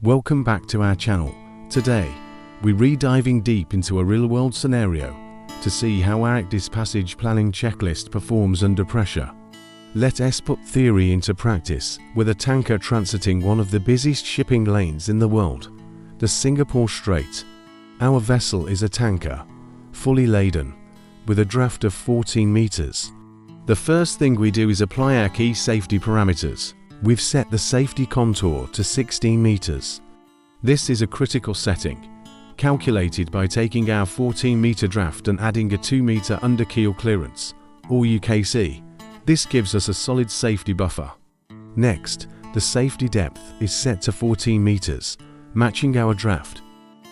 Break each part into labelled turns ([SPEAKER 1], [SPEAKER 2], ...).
[SPEAKER 1] Welcome back to our channel. Today, we're diving deep into a real-world scenario to see how our ECDIS passage planning checklist performs under pressure. Let us put theory into practice with a tanker transiting one of the busiest shipping lanes in the world, the Singapore Strait. Our vessel is a tanker, fully laden, with a draft of 14 meters. The first thing we do is apply our key safety parameters. We've set the safety contour to 16 meters. This is a critical setting, calculated by taking our 14-meter draft and adding a 2-meter under-keel clearance, or UKC. This gives us a solid safety buffer. Next, the safety depth is set to 14 meters, matching our draft.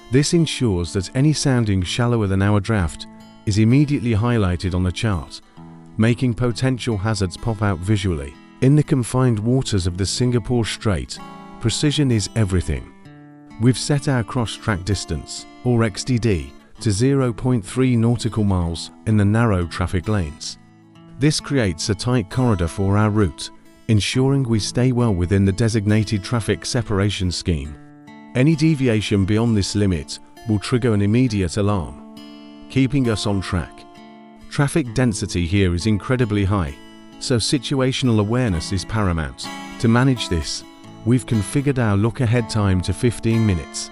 [SPEAKER 1] This ensures that any sounding shallower than our draft is immediately highlighted on the chart, making potential hazards pop out visually. In the confined waters of the Singapore Strait, precision is everything. We've set our cross-track distance, or XDD, to 0.3 nautical miles in the narrow traffic lanes. This creates a tight corridor for our route, ensuring we stay well within the designated traffic separation scheme. Any deviation beyond this limit will trigger an immediate alarm, keeping us on track. Traffic density here is incredibly high, so situational awareness is paramount. To manage this, we've configured our look-ahead time to 15 minutes.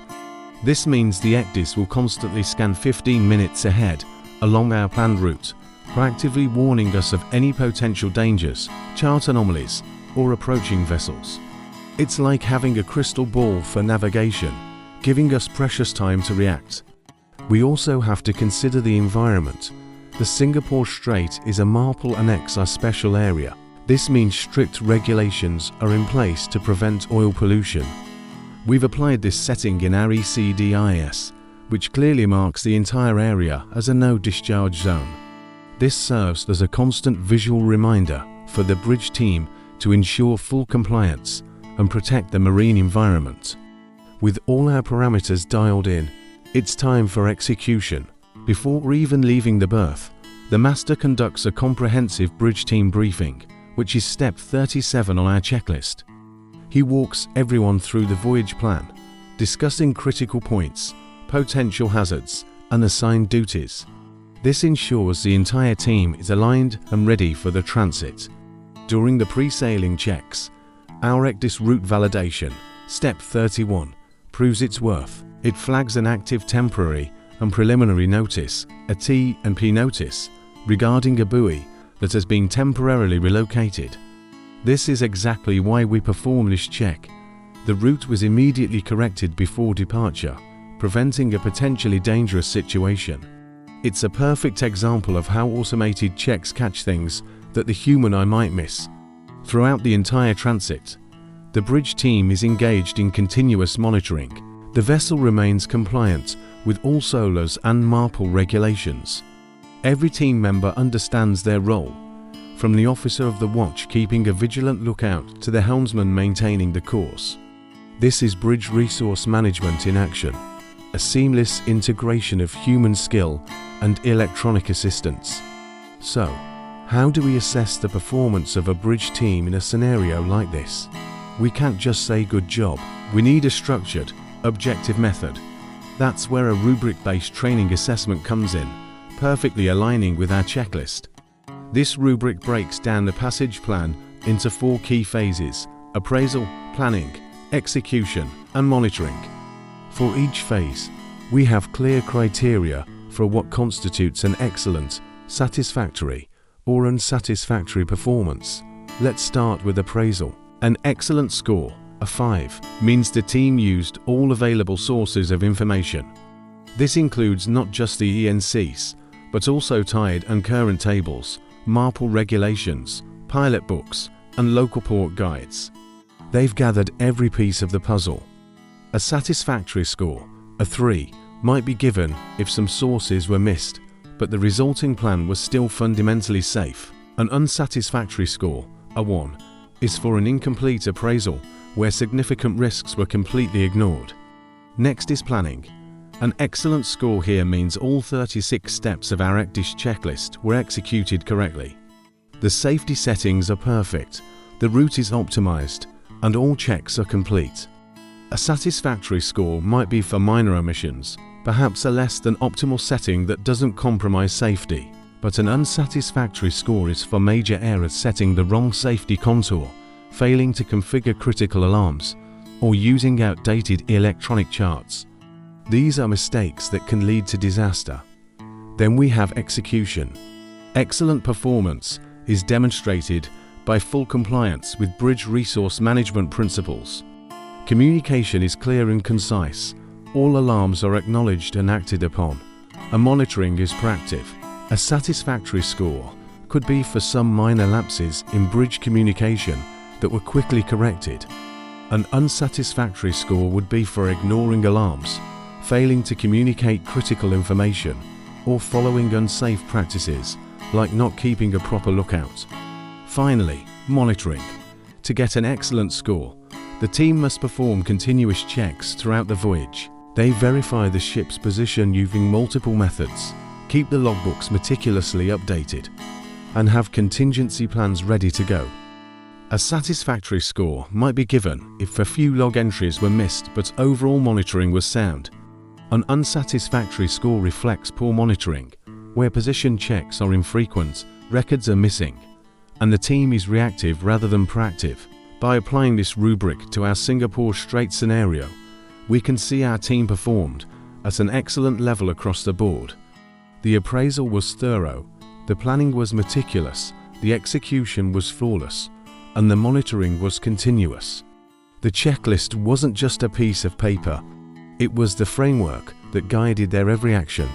[SPEAKER 1] This means the ECDIS will constantly scan 15 minutes ahead along our planned route, proactively warning us of any potential dangers, chart anomalies, or approaching vessels. It's like having a crystal ball for navigation, giving us precious time to react. We also have to consider the environment. The Singapore Strait is a MARPOL Annex I special area. This means strict regulations are in place to prevent oil pollution. We've applied this setting in our ECDIS, which clearly marks the entire area as a no-discharge zone. This serves as a constant visual reminder for the bridge team to ensure full compliance and protect the marine environment. With all our parameters dialed in, it's time for execution. Before even leaving the berth, the master conducts a comprehensive bridge team briefing, which is step 37 on our checklist. He walks everyone through the voyage plan, discussing critical points, potential hazards, and assigned duties. This ensures the entire team is aligned and ready for the transit. During the pre-sailing checks, our ECDIS route validation, step 31, proves its worth. It flags an active temporary and preliminary notice, a T&P notice, regarding a buoy that has been temporarily relocated. This is exactly why we perform this check. The route was immediately corrected before departure, preventing a potentially dangerous situation. It's a perfect example of how automated checks catch things that the human eye might miss. Throughout the entire transit, the bridge team is engaged in continuous monitoring. The vessel remains compliant with all SOLAS and MARPOL regulations. Every team member understands their role, from the officer of the watch keeping a vigilant lookout to the helmsman maintaining the course. This is bridge resource management in action, a seamless integration of human skill and electronic assistance. So, how do we assess the performance of a bridge team in a scenario like this? We can't just say good job. We need a structured, objective method. That's where a rubric-based training assessment comes in, perfectly aligning with our checklist. This rubric breaks down the passage plan into 4 key phases: appraisal, planning, execution, and monitoring. For each phase, we have clear criteria for what constitutes an excellent, satisfactory, or unsatisfactory performance. Let's start with appraisal. An excellent score, a 5, means the team used all available sources of information. This includes not just the ENCs, but also tide and current tables, MARPOL regulations, pilot books, and local port guides. They've gathered every piece of the puzzle. A satisfactory score, a 3, might be given if some sources were missed, but the resulting plan was still fundamentally safe. An unsatisfactory score, a 1, is for an incomplete appraisal where significant risks were completely ignored. Next is planning. An excellent score here means all 36 steps of our ECDIS checklist were executed correctly. The safety settings are perfect, the route is optimized, and all checks are complete. A satisfactory score might be for minor omissions, perhaps a less than optimal setting that doesn't compromise safety. But an unsatisfactory score is for major errors, setting the wrong safety contour, failing to configure critical alarms, or using outdated electronic charts. These are mistakes that can lead to disaster. Then we have execution. Excellent performance is demonstrated by full compliance with bridge resource management principles. Communication is clear and concise. All alarms are acknowledged and acted upon, and monitoring is proactive. A satisfactory score could be for some minor lapses in bridge communication that were quickly corrected. An unsatisfactory score would be for ignoring alarms, failing to communicate critical information, or following unsafe practices, like not keeping a proper lookout. Finally, monitoring. To get an excellent score, the team must perform continuous checks throughout the voyage. They verify the ship's position using multiple methods, keep the logbooks meticulously updated, and have contingency plans ready to go. A satisfactory score might be given if a few log entries were missed but overall monitoring was sound. An unsatisfactory score reflects poor monitoring, where position checks are infrequent, records are missing, and the team is reactive rather than proactive. By applying this rubric to our Singapore Strait scenario, we can see our team performed at an excellent level across the board. The appraisal was thorough, the planning was meticulous, the execution was flawless, and the monitoring was continuous. The checklist wasn't just a piece of paper, it was the framework that guided their every action,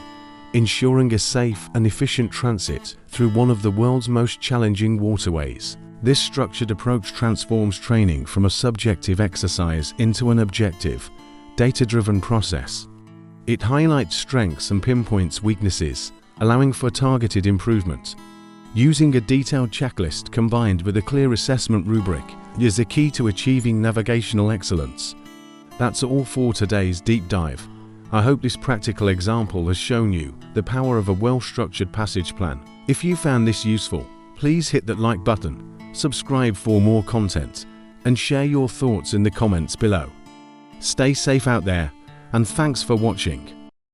[SPEAKER 1] ensuring a safe and efficient transit through one of the world's most challenging waterways. This structured approach transforms training from a subjective exercise into an objective, data-driven process. It highlights strengths and pinpoints weaknesses, allowing for targeted improvement. Using a detailed checklist combined with a clear assessment rubric is the key to achieving navigational excellence. That's all for today's deep dive. I hope this practical example has shown you the power of a well-structured passage plan. If you found this useful, please hit that like button, subscribe for more content, and share your thoughts in the comments below. Stay safe out there, and thanks for watching.